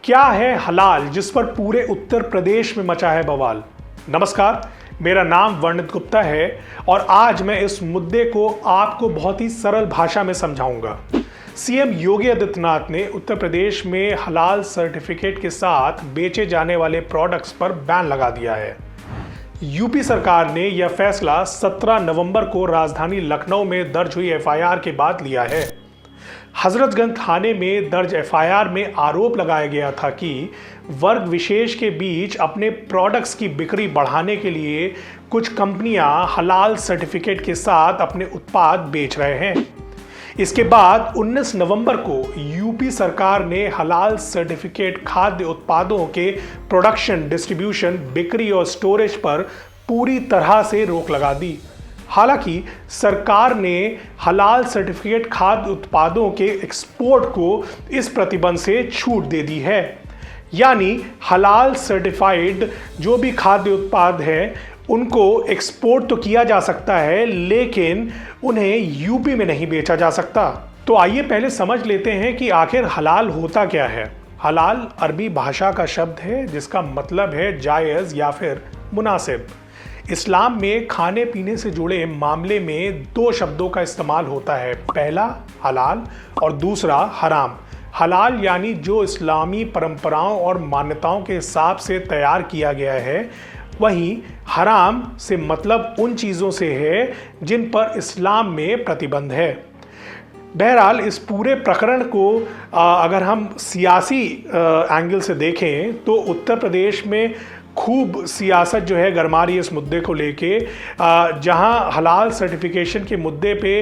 क्या है हलाल, जिस पर पूरे उत्तर प्रदेश में मचा है बवाल। नमस्कार, मेरा नाम वर्णित गुप्ता है और आज मैं इस मुद्दे को आपको बहुत ही सरल भाषा में समझाऊंगा। सीएम योगी आदित्यनाथ ने उत्तर प्रदेश में हलाल सर्टिफिकेट के साथ बेचे जाने वाले प्रोडक्ट्स पर बैन लगा दिया है। यूपी सरकार ने यह फैसला 17 नवंबर को राजधानी लखनऊ में दर्ज हुई एफआईआर के बाद लिया है। हजरतगंज थाने में दर्ज एफआईआर में आरोप लगाया गया था कि वर्ग विशेष के बीच अपने प्रोडक्ट्स की बिक्री बढ़ाने के लिए कुछ कंपनियां हलाल सर्टिफिकेट के साथ अपने उत्पाद बेच रहे हैं। इसके बाद 19 नवंबर को यूपी सरकार ने हलाल सर्टिफिकेट खाद्य उत्पादों के प्रोडक्शन, डिस्ट्रीब्यूशन, बिक्री और स्टोरेज पर पूरी तरह से रोक लगा दी। हालांकि सरकार ने हलाल सर्टिफिकेट खाद्य उत्पादों के एक्सपोर्ट को इस प्रतिबंध से छूट दे दी है। यानी हलाल सर्टिफाइड जो भी खाद्य उत्पाद हैं उनको एक्सपोर्ट तो किया जा सकता है, लेकिन उन्हें यूपी में नहीं बेचा जा सकता। तो आइए पहले समझ लेते हैं कि आखिर हलाल होता क्या है। हलाल अरबी भाषा का शब्द है जिसका मतलब है जायज़ या फिर मुनासिब। इस्लाम में खाने पीने से जुड़े मामले में दो शब्दों का इस्तेमाल होता है, पहला हलाल और दूसरा हराम। हलाल यानी जो इस्लामी परंपराओं और मान्यताओं के हिसाब से तैयार किया गया है, वहीं हराम से मतलब उन चीज़ों से है जिन पर इस्लाम में प्रतिबंध है। बहरहाल इस पूरे प्रकरण को अगर हम सियासी एंगल से देखें तो उत्तर प्रदेश में खूब सियासत जो है गरमा रही है इस मुद्दे को लेके। जहां हलाल सर्टिफिकेशन के मुद्दे पे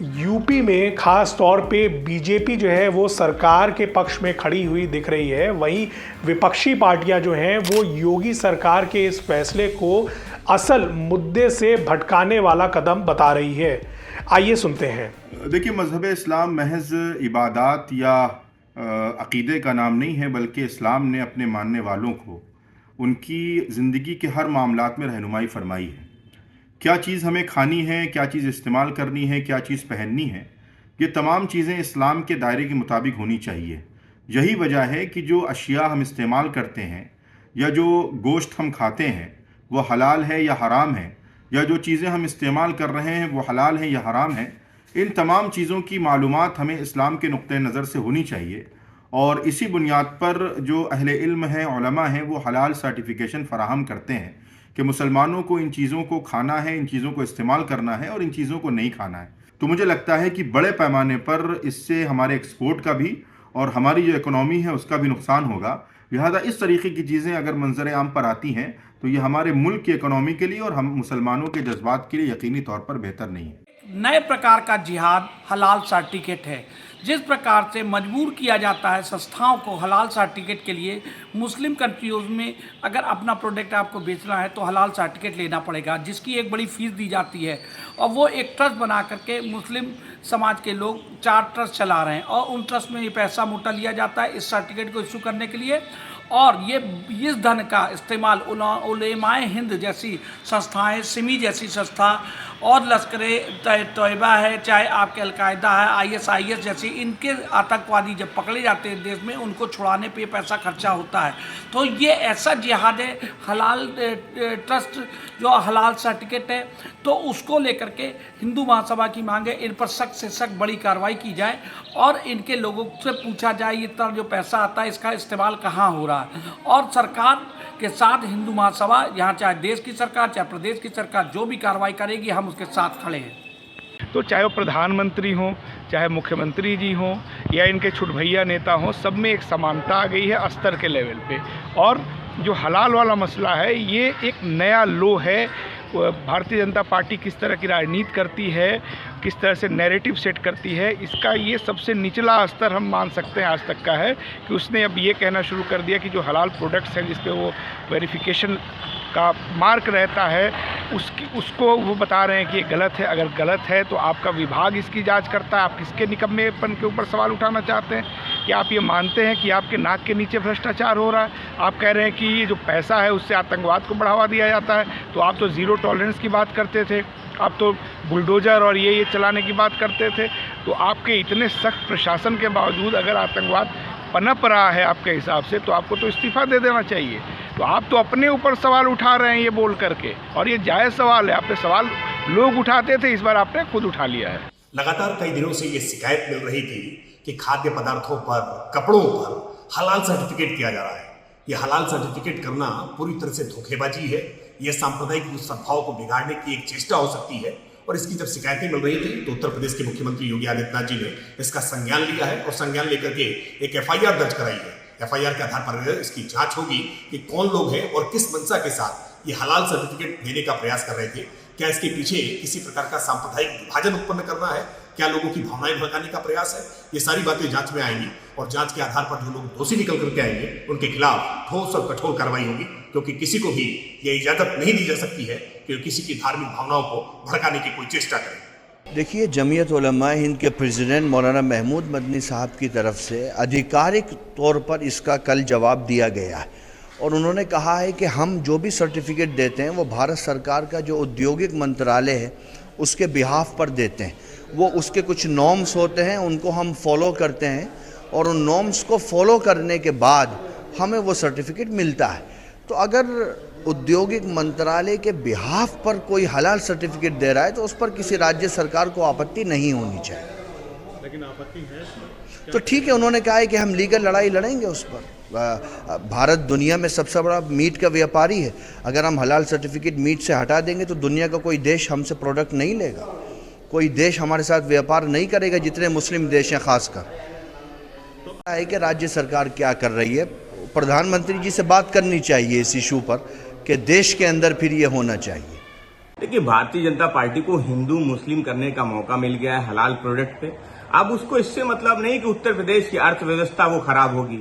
यूपी में खास तौर पे बीजेपी जो है वो सरकार के पक्ष में खड़ी हुई दिख रही है, वहीं विपक्षी पार्टियां जो हैं वो योगी सरकार के इस फैसले को असल मुद्दे से भटकाने वाला कदम बता रही है। आइए सुनते हैं। देखिए, मजहब इस्लाम महज इबादत या अकीदे का नाम नहीं है, बल्कि इस्लाम ने अपने मानने वालों को उनकी ज़िंदगी के हर मामलात में रहनुमाई फरमाई है। क्या चीज़ हमें खानी है, क्या चीज़ इस्तेमाल करनी है, क्या चीज़ पहननी है, ये तमाम चीज़ें इस्लाम के दायरे के मुताबिक होनी चाहिए। यही वजह है कि जो अशिया हम इस्तेमाल करते हैं या जो गोश्त हम खाते हैं वो हलाल है या हराम है, या जो चीज़ें हम इस्तेमाल कर रहे हैं वो हलाल है या हराम है, इन तमाम चीज़ों की मालूमात हमें इस्लाम के नुक्ते नज़र से होनी चाहिए। और इसी बुनियाद पर जो अहले इल्म हैं, उलमा हैं, वो हलाल सर्टिफिकेशन फ़राहम करते हैं कि मुसलमानों को इन चीज़ों को खाना है, इन चीज़ों को इस्तेमाल करना है और इन चीज़ों को नहीं खाना है। तो मुझे लगता है कि बड़े पैमाने पर इससे हमारे एक्सपोर्ट का भी और हमारी जो इकोनॉमी है उसका भी नुकसान होगा। लिहाजा इस तरीके की चीज़ें अगर मंजर आम पर आती हैं तो ये हमारे मुल्क की इकोनॉमी के लिए और हम मुसलमानों के जज्बात के लिए यकीनी तौर पर बेहतर नहीं है। नए प्रकार का जिहाद हलाल सर्टिफिकेट है। जिस प्रकार से मजबूर किया जाता है संस्थाओं को हलाल सर्टिफिकेट के लिए, मुस्लिम कंट्रीज़ में अगर अपना प्रोडक्ट आपको बेचना है तो हलाल सर्टिफिकेट लेना पड़ेगा, जिसकी एक बड़ी फीस दी जाती है। और वो एक ट्रस्ट बना करके मुस्लिम समाज के लोग 4 ट्रस्ट चला रहे हैं और उन ट्रस्ट में ये पैसा मोटा लिया जाता है इस सर्टिफिकेट को इशू करने के लिए। और ये इस धन का इस्तेमाल उलेमाए हिंद जैसी संस्थाएं, सिमी जैसी संस्था और लश्कर-ए-तोयबा है, चाहे आपके अलकायदा है, ISIS जैसी, इनके आतंकवादी जब पकड़े जाते हैं देश में, उनको छुड़ाने पे पैसा खर्चा होता है। तो ये ऐसा जिहाद है हलाल ट्रस्ट जो हलाल सर्टिफिकेट है, तो उसको लेकर के हिंदू महासभा की मांग है इन पर सख्त से सख्त बड़ी कार्रवाई की जाए और इनके लोगों से पूछा जाए इतना जो पैसा आता है इसका इस्तेमाल कहाँ हो रहा है। और सरकार के साथ हिंदू महासभा, यहाँ चाहे देश की सरकार चाहे प्रदेश की सरकार जो भी कार्रवाई करेगी हम उसके साथ खड़े हैं। तो चाहे वो प्रधानमंत्री हों, चाहे मुख्यमंत्री जी हों या इनके छुटभैया नेता हों, सब में एक समानता आ गई है स्तर के लेवल पे। और जो हलाल वाला मसला है ये एक नया लो है। भारतीय जनता पार्टी किस तरह की राजनीति करती है, किस तरह से नैरेटिव सेट करती है, इसका ये सबसे निचला स्तर हम मान सकते हैं आज तक का है कि उसने अब ये कहना शुरू कर दिया कि जो हलाल प्रोडक्ट्स हैं जिस पे वो वेरिफिकेशन का मार्क रहता है उसको वो बता रहे हैं कि ये गलत है। अगर गलत है तो आपका विभाग इसकी जांच करता है। आप किसके निकम्मेपन के ऊपर सवाल उठाना चाहते हैं? कि आप ये मानते हैं कि आपके नाक के नीचे भ्रष्टाचार हो रहा है? आप कह रहे हैं कि ये जो पैसा है उससे आतंकवाद को बढ़ावा दिया जाता है, तो आप तो ज़ीरो टॉलरेंस की बात करते थे, आप तो बुलडोज़र और ये चलाने की बात करते थे। तो आपके इतने सख्त प्रशासन के बावजूद अगर आतंकवाद पनप रहा है आपके हिसाब से, तो आपको तो इस्तीफ़ा दे देना चाहिए। तो आप तो अपने ऊपर सवाल उठा रहे हैं ये बोल करके, और ये जायज़ सवाल है। आपने सवाल लोग उठाते थे, इस बार आपने खुद उठा लिया है। लगातार कई दिनों से ये शिकायत मिल रही थी कि खाद्य पदार्थों पर, कपड़ों पर हलाल सर्टिफिकेट किया जा रहा है। ये हलाल सर्टिफिकेट करना पूरी तरह से धोखेबाजी है। ये सांप्रदायिक सद्भाव को बिगाड़ने की एक चेष्टा हो सकती है। और इसकी जब शिकायतें मिल रही थी तो उत्तर प्रदेश के मुख्यमंत्री योगी आदित्यनाथ जी ने इसका संज्ञान लिया है और संज्ञान लेकर के एक FIR दर्ज कराई है। FIR के आधार पर इसकी जांच होगी कि कौन लोग हैं और किस मंशा के साथ ये हलाल सर्टिफिकेट देने का प्रयास कर रहे थे। क्या इसके पीछे किसी प्रकार का सांप्रदायिक विभाजन उत्पन्न करना है, क्या लोगों की भावनाएं भड़काने का प्रयास है? ये सारी बातें जांच में आएंगी और जांच के आधार पर जो लोग दोषी निकल करके आएंगे उनके खिलाफ ठोस और कठोर कार्रवाई होगी, क्योंकि किसी को भी ये इजाजत नहीं दी जा सकती है कि किसी की धार्मिक भावनाओं को भड़काने की कोई चेष्टा करे। देखिए, जमीयत उलमा हिंद के प्रेसिडेंट मौलाना महमूद मदनी साहब की तरफ से आधिकारिक तौर पर इसका कल जवाब दिया गया है और उन्होंने कहा है कि हम जो भी सर्टिफिकेट देते हैं वो भारत सरकार का जो औद्योगिक मंत्रालय है उसके बिहाफ पर देते हैं। वो उसके कुछ नॉर्म्स होते हैं, उनको हम फॉलो करते हैं और उन नॉर्म्स को फॉलो करने के बाद हमें वो सर्टिफिकेट मिलता है। तो अगर औद्योगिक मंत्रालय के बिहाफ पर कोई हलाल सर्टिफिकेट दे रहा है तो उस पर किसी राज्य सरकार को आपत्ति नहीं होनी चाहिए। लेकिन आपत्ति है तो ठीक है, उन्होंने कहा है कि हम लीगल लड़ाई लड़ेंगे उस पर। भारत दुनिया में सबसे बड़ा मीट का व्यापारी है। अगर हम हलाल सर्टिफिकेट मीट से हटा देंगे तो दुनिया का कोई देश हमसे प्रोडक्ट नहीं लेगा, कोई देश हमारे साथ व्यापार नहीं करेगा, जितने मुस्लिम देश हैं खासकर। तो है कि राज्य सरकार क्या कर रही है, प्रधानमंत्री जी से बात करनी चाहिए इस इशू पर कि देश के अंदर फिर ये होना चाहिए। देखिए, भारतीय जनता पार्टी को हिंदू मुस्लिम करने का मौका मिल गया है हलाल प्रोडक्ट पे। अब उसको इससे मतलब नहीं कि उत्तर प्रदेश की अर्थव्यवस्था वो खराब होगी।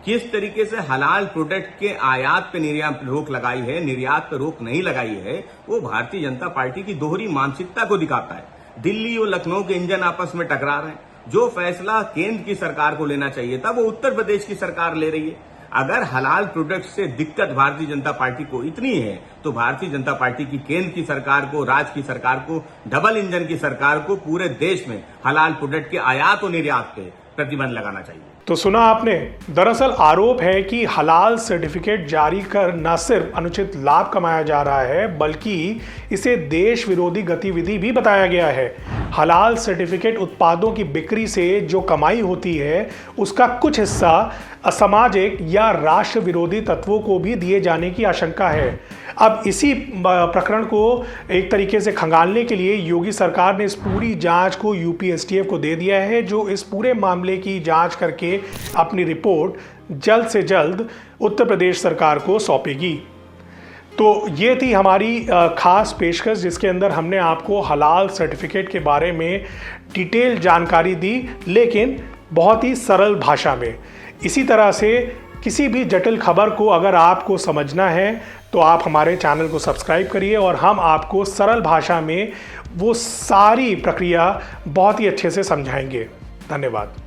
किस तरीके से हलाल प्रोडक्ट के आयात पे निर्यात रोक लगाई है, निर्यात पे रोक नहीं लगाई है, वो भारतीय जनता पार्टी की दोहरी मानसिकता को दिखाता है। दिल्ली और लखनऊ के इंजन आपस में टकरा रहे हैं। जो फैसला केंद्र की सरकार को लेना चाहिए था वो उत्तर प्रदेश की सरकार ले रही है। अगर हलाल प्रोडक्ट से दिक्कत भारतीय जनता पार्टी को इतनी है तो भारतीय जनता पार्टी की केंद्र की सरकार को, राज्य की सरकार को, डबल इंजन की सरकार को पूरे देश में हलाल प्रोडक्ट के आयात और निर्यात पे प्रतिबंध लगाना चाहिए। तो सुना आपने, दरअसल आरोप है कि हलाल सर्टिफिकेट जारी कर न सिर्फ अनुचित लाभ कमाया जा रहा है बल्कि इसे देश विरोधी गतिविधि भी बताया गया है। हलाल सर्टिफिकेट उत्पादों की बिक्री से जो कमाई होती है उसका कुछ हिस्सा असामाजिक या राष्ट्र विरोधी तत्वों को भी दिए जाने की आशंका है। अब इसी प्रकरण को एक तरीके से खंगालने के लिए योगी सरकार ने इस पूरी जांच को UP-STF को दे दिया है, जो इस पूरे मामले की जांच करके अपनी रिपोर्ट जल्द से जल्द उत्तर प्रदेश सरकार को सौंपेगी। तो ये थी हमारी खास पेशकश जिसके अंदर हमने आपको हलाल सर्टिफिकेट के बारे में डिटेल जानकारी दी, लेकिन बहुत ही सरल भाषा में। इसी तरह से किसी भी जटिल खबर को अगर आपको समझना है तो आप हमारे चैनल को सब्सक्राइब करिए और हम आपको सरल भाषा में वो सारी प्रक्रिया बहुत ही अच्छे से समझाएंगे। धन्यवाद।